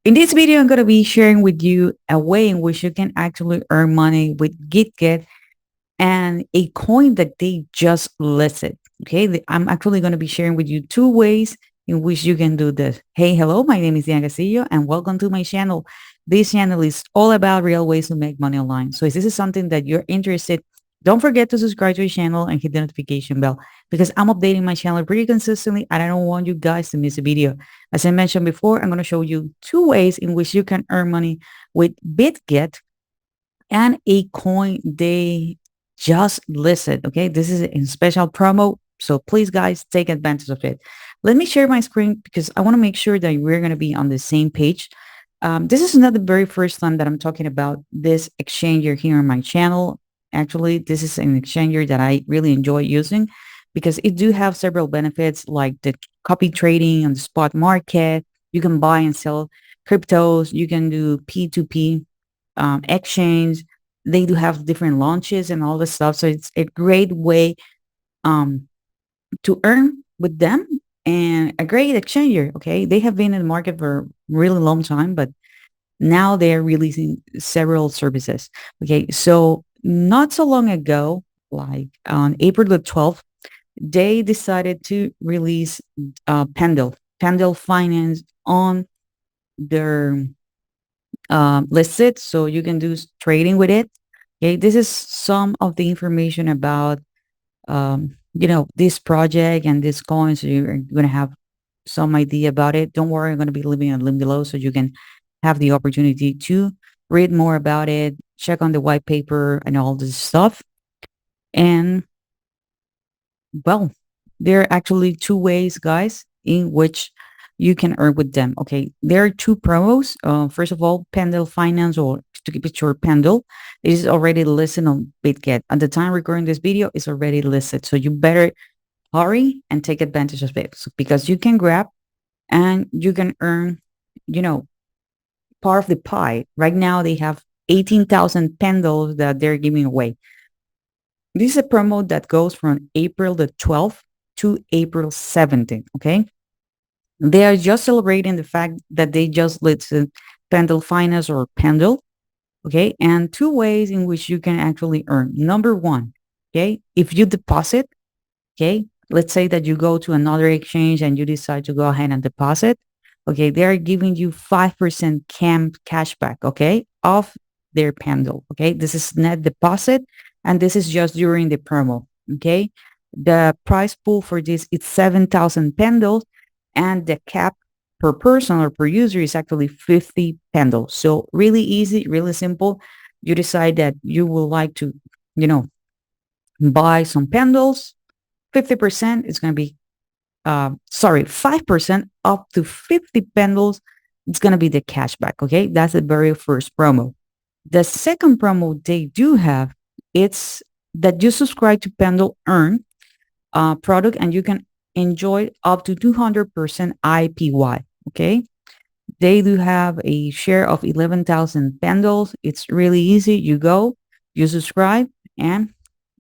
In this video, I'm going to be sharing with you a way in which you can actually earn money with Bitget and a coin that they just listed. Okay, I'm actually going to be sharing with you two ways in which you can do this. Hey, hello, my name is Diana Castillo and welcome to my channel. This channel is all about real ways to make money online. So if this is something that you're interested, don't forget to subscribe to the channel and hit the notification bell because I'm updating my channel pretty consistently and I don't want you guys to miss a video. As I mentioned before, I'm going to show you two ways in which you can earn money with Bitget and a coin they just listed. Okay, this is a special promo. So please, guys, take advantage of it. Let me share my screen because I want to make sure that we're going to be on the same page. This is not the very first time that I'm talking about this exchanger here on my channel. Actually, this is an exchanger that I really enjoy using because it do have several benefits like the copy trading on the spot market. You can buy and sell cryptos. You can do P2P exchange. They do have different launches and all this stuff. So it's a great way um, to earn with them and a great exchanger. Okay. They have been in the market for a really long time, but now they're releasing several services. Okay. So not so long ago, like on April the 12th, they decided to release Pendle Finance on their listed, so you can do trading with it. Okay, this is some of the information about this project and this coin, so you're gonna have some idea about it. Don't worry, I'm gonna be leaving a link below so you can have the opportunity to read more about it, check on the white paper and all this stuff. And well, there are actually two ways, guys, in which you can earn with them. Okay, there are two promos. First of all, Pendle Finance, or to keep it short, Pendle, is already listed on Bitget. At the time recording this video, it's already listed. So you better hurry and take advantage of it because you can grab and you can earn, you know, part of the pie. Right now, they have 18,000 Pendles that they're giving away. This is a promo that goes from April the 12th to April 17th. Okay. They are just celebrating the fact that they just listed Pendle Finance or Pendle. Okay. And two ways in which you can actually earn. Number one, okay, if you deposit, okay, let's say that you go to another exchange and you decide to go ahead and deposit. Okay. They are giving you 5% cashback, okay, of their Pendle. Okay. This is net deposit and this is just during the promo. Okay. The price pool for this is 7,000 Pendles and the cap per person or per user is actually 50 Pendles. So really easy, really simple. You decide that you would like to, you know, buy some Pendles. 50% is going to be, 5% up to 50 Pendles. It's going to be the cashback. Okay. That's the very first promo. The second promo they do have, it's that you subscribe to Pendle Earn product and you can enjoy up to 200% IPY. Okay. They do have a share of 11,000 Pendles. It's really easy. You go, you subscribe, and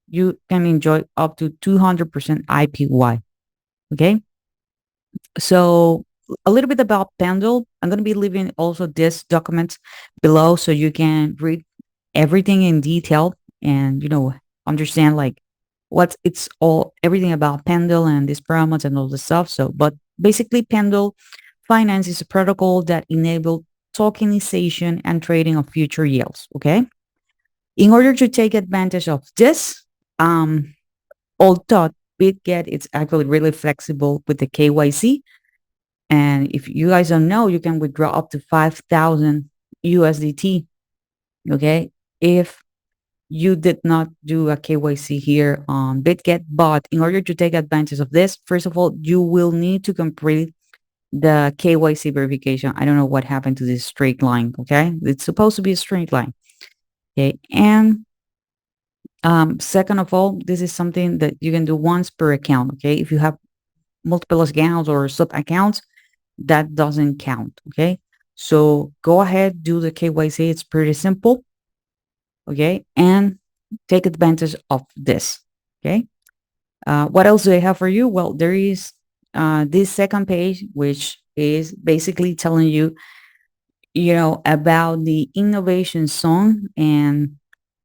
you can enjoy up to 200% IPY. Okay. So a little bit about Pendle. I'm going to be leaving also this document below so you can read everything in detail and, understand like what it's all, everything about Pendle and these promos and all the stuff. So, but basically Pendle Finance is a protocol that enables tokenization and trading of future yields. Okay. In order to take advantage of this, although Bitget it's actually really flexible with the KYC. And if you guys don't know, you can withdraw up to 5,000 USDT. Okay. If you did not do a KYC here on Bitget, but in order to take advantage of this, first of all, you will need to complete the KYC verification. I don't know what happened to this straight line. Okay. It's supposed to be a straight line. Okay. And second of all, this is something that you can do once per account. Okay. If you have multiple accounts or sub accounts, that doesn't count. Okay. So go ahead, do the KYC. It's pretty simple. Okay. And take advantage of this. Okay. What else do I have for you? Well, there is this second page, which is basically telling you about the innovation song and,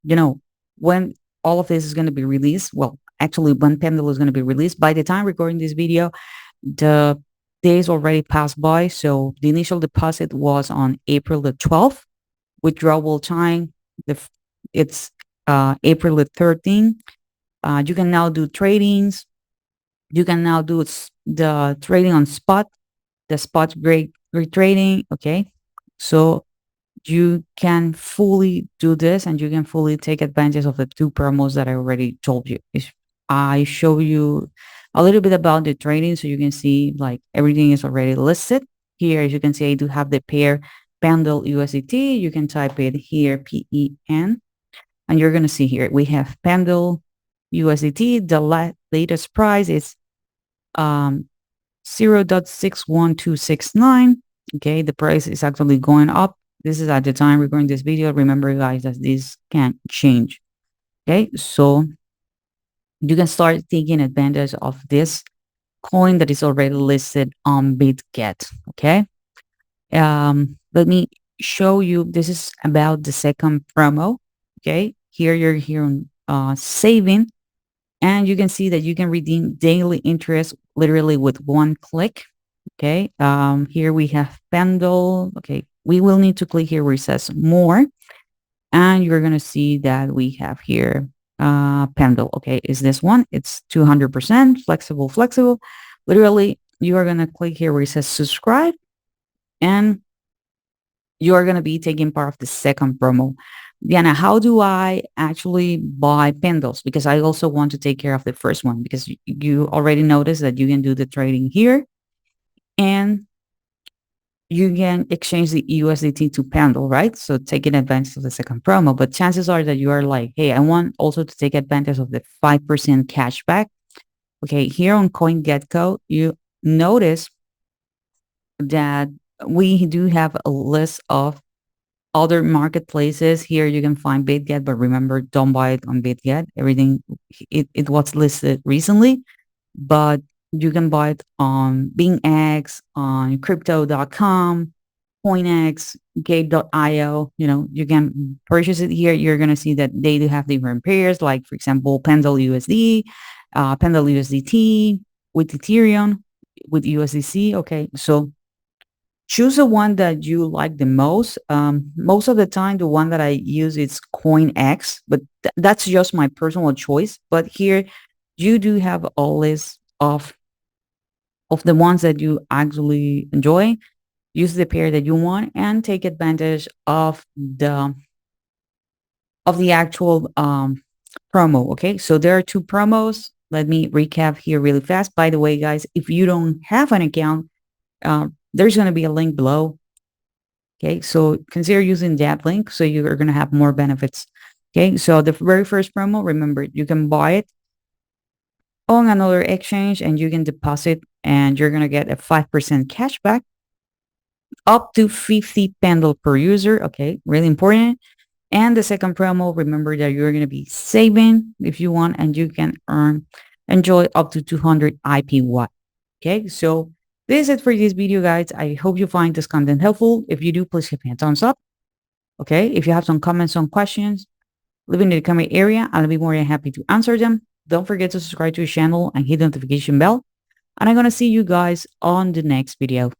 you know, when all of this is going to be released. Well, actually, when Pendle is going to be released. By the time recording this video, the days already passed by. So the initial deposit was on April the 12th. Withdrawal time, it's April the 13th. You can now do tradings. You can now do the trading on spot, the spot great trading. Okay. So you can fully do this and you can fully take advantage of the two promos that I already told you. I show you a little bit about the trading so you can see like everything is already listed. Here, as you can see, I do have the pair Pendle USDT. You can type it here, PEN, and you're going to see here we have Pendle USDT. The latest price is um, 0.61269. Okay, the price is actually going up. This is at the time recording this video. Remember, guys, that this can change. Okay, so you can start taking advantage of this coin that is already listed on Bitget. Okay, let me show you. This is about the second promo. Okay, here you're here on saving, and you can see that you can redeem daily interest literally with one click. Okay, here we have Pendle. Okay, we will need to click here where it says more, and you're gonna see that we have here Pendle. Okay, is this one? It's 200% flexible. Literally, you are gonna click here where it says subscribe, and you are gonna be taking part of the second promo. Diana, how do I actually buy Pendles? Because I also want to take care of the first one because you already noticed that you can do the trading here and you can exchange the USDT to Pendle, right? So taking advantage of the second promo. But chances are that you are like, hey, I want also to take advantage of the 5% cashback. Okay, here on CoinGecko, you notice that we do have a list of other marketplaces. Here you can find Bitget, but remember, don't buy it on Bitget. Everything, it was listed recently, but you can buy it on BingX, on crypto.com, CoinX, Gate.io. You can purchase it here. You're going to see that they do have different pairs, like, for example, Pendle USD, Pendle USDT with Ethereum, with USDC. Okay. So choose the one that you like the most. Most of the time, the one that I use is CoinX, but that's just my personal choice. But here, you do have a list of the ones that you actually enjoy. Use the pair that you want and take advantage of the actual promo. Okay, so there are two promos. Let me recap here really fast. By the way, guys, if you don't have an account, there's going to be a link below. Okay, so consider using that link so you are going to have more benefits. Okay, so the very first promo, remember, you can buy it on another exchange and you can deposit and you're going to get a 5% cashback up to 50 Pendle per user. Okay, really important. And the second promo, remember that you're going to be saving if you want and you can enjoy up to 200 IPY. Okay, so this is it for this video, guys. I hope you find this content helpful. If you do, please give me a thumbs up. Okay, if you have some comments, some questions, leave in the comment area. I'll be more than happy to answer them. Don't forget to subscribe to the channel and hit the notification bell. And I'm going to see you guys on the next video.